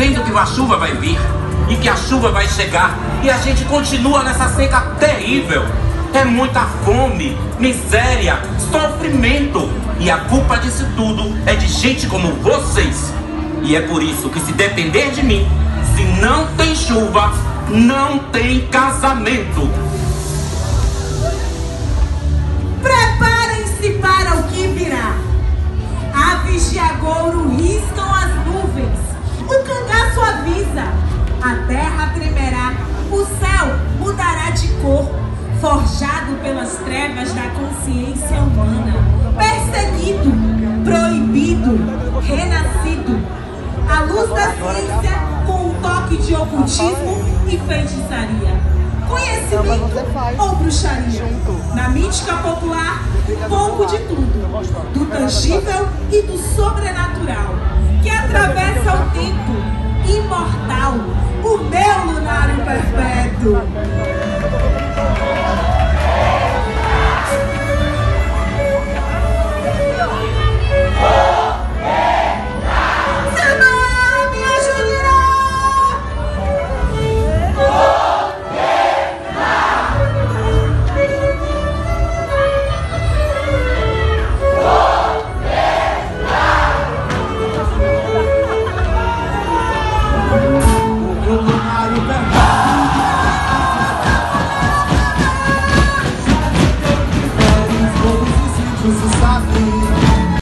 dizendo que a chuva vai vir e que a chuva vai chegar, e a gente continua nessa seca terrível. É muita fome, miséria, sofrimento, e a culpa disso tudo é de gente como vocês. E é por isso que, se depender de mim, se não tem chuva, não tem casamento. Preparem-se para o que virá. Aves de agouro riscam as nuvens. O cangaço avisa. A terra tremerá. O céu mudará de cor. Forjado pelas trevas da consciência humana. Perseguido, proibido, renascido. A luz da ciência com um toque de ocultismo e feitiçaria. Conhecimento ou bruxaria. Na mística popular, um pouco de tudo. Do tangível e do sobrenatural. Que atravessa o tempo imortal. O meu lunário perpétuo.